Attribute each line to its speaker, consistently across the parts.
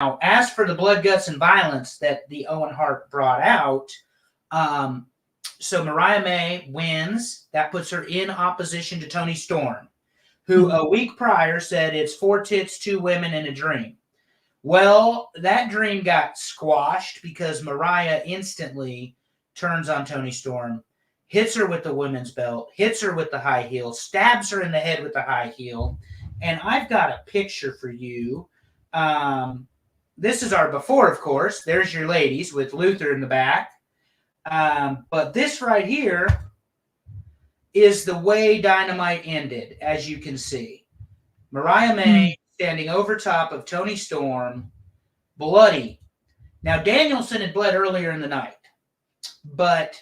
Speaker 1: Now, as for the blood, guts, and violence that the Owen Hart brought out, so Mariah Maye wins. That puts her in opposition to Toni Storm, who a week prior said it's 4 tits, 2 women, and a dream. Well, that dream got squashed because Mariah instantly turns on Toni Storm, hits her with the women's belt, hits her with the high heel, stabs her in the head with the high heel. And I've got a picture for you. This is our before, of course. There's your ladies with Luther in the back. But this right here is the way Dynamite ended, as you can see. Mariah Maye standing over top of Toni Storm, bloody. Now, Danielson had bled earlier in the night, but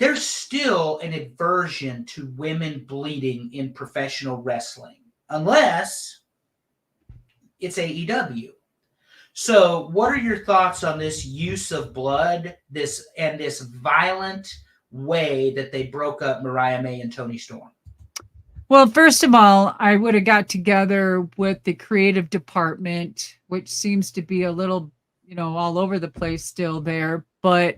Speaker 1: there's still an aversion to women bleeding in professional wrestling, unless it's AEW. So, what are your thoughts on this use of blood, this violent way that they broke up Mariah Maye and Toni Storm?
Speaker 2: Well, first of all, I would have got together with the creative department, which seems to be a little, all over the place still there. But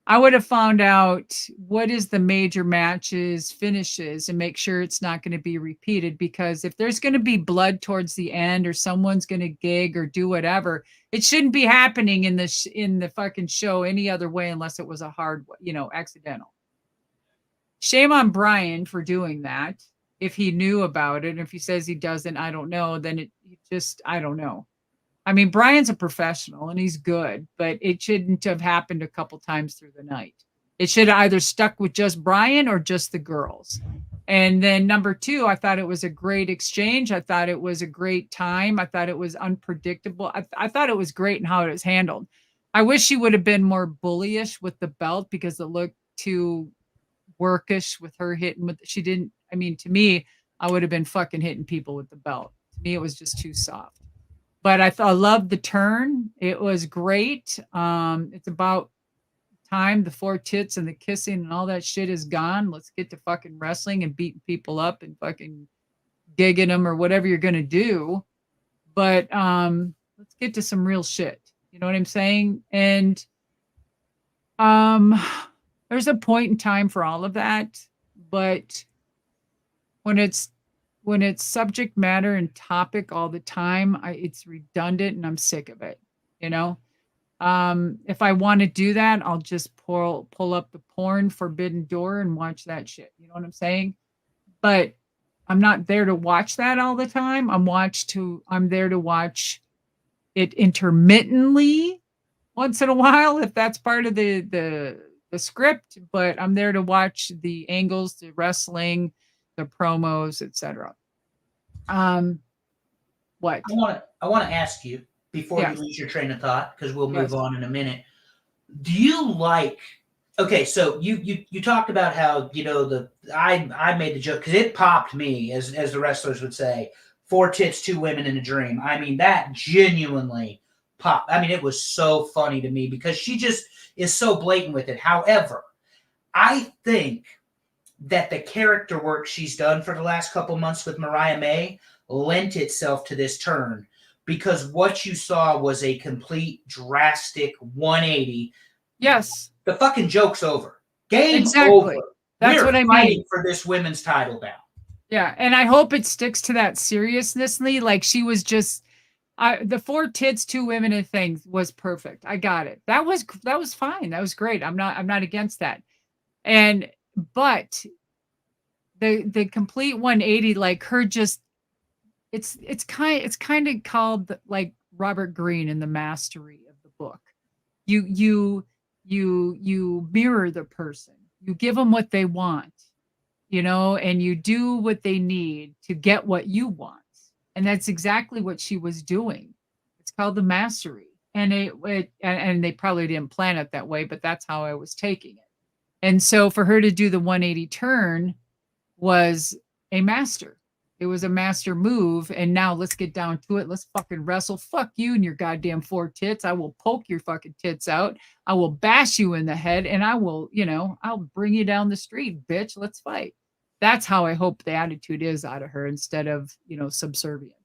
Speaker 2: I would have found out what is the major matches, finishes, and make sure it's not going to be repeated. Because if there's going to be blood towards the end, or someone's going to gig or do whatever, it shouldn't be happening in the fucking show any other way, unless it was a hard, accidental. Shame on Brian for doing that. If he knew about it, and if he says he doesn't, I don't know, then I don't know. I mean, Brian's a professional and he's good, but it shouldn't have happened a couple times through the night. It should have either stuck with just Brian or just the girls. And then number 2, I thought it was a great exchange. I thought it was a great time. I thought it was unpredictable. I thought it was great in how it was handled. I wish she would have been more bullyish with the belt, because it looked too workish with her hitting with, she didn't, I mean, to me, I would have been fucking hitting people with the belt. To me, it was just too soft. But I loved the turn. It was great. It's about time the 4 tits and the kissing and all that shit is gone. Let's get to fucking wrestling and beating people up and fucking gigging them or whatever you're going to do. But let's get to some real shit. You know what I'm saying? And there's a point in time for all of that. But when it's subject matter and topic all the time, it's redundant and I'm sick of it. If I want to do that, I'll just pull up the porn Forbidden Door and watch that shit. You know what I'm saying? But I'm not there to watch that all the time. I'm there to watch it intermittently once in a while, if that's part of the script. But I'm there to watch the angles, the wrestling, the promos, etc. What?
Speaker 1: I want to ask you before you lose your train of thought, because we'll move on in a minute. Do you like? Okay, so you talked about how I made the joke because it popped me, as the wrestlers would say, 4 tits, 2 women, and a dream. I mean, that genuinely popped. I mean, it was so funny to me because she just is so blatant with it. However, I think that the character work she's done for the last couple months with Mariah Maye lent itself to this turn, because what you saw was a complete drastic 180.
Speaker 2: Yes.
Speaker 1: The fucking joke's over. Game over.
Speaker 2: That's what I mean.
Speaker 1: Fighting for this women's title now.
Speaker 2: Yeah, and I hope it sticks to that seriousness. Like she was just the 4 tits, 2 women and things was perfect. I got it. That was fine. That was great. I'm not against that. But the complete 180, like her just it's kind of called like Robert Greene in The Mastery of the book. You mirror the person. You give them what they want, and you do what they need to get what you want. And that's exactly what she was doing. It's called The Mastery. And and they probably didn't plan it that way, but that's how I was taking it. And so for her to do the 180 turn was a master. It was a master move. And now let's get down to it. Let's fucking wrestle. Fuck you and your goddamn 4 tits. I will poke your fucking tits out. I will bash you in the head, and I will, I'll bring you down the street, bitch. Let's fight. That's how I hope the attitude is out of her, instead of, subservient.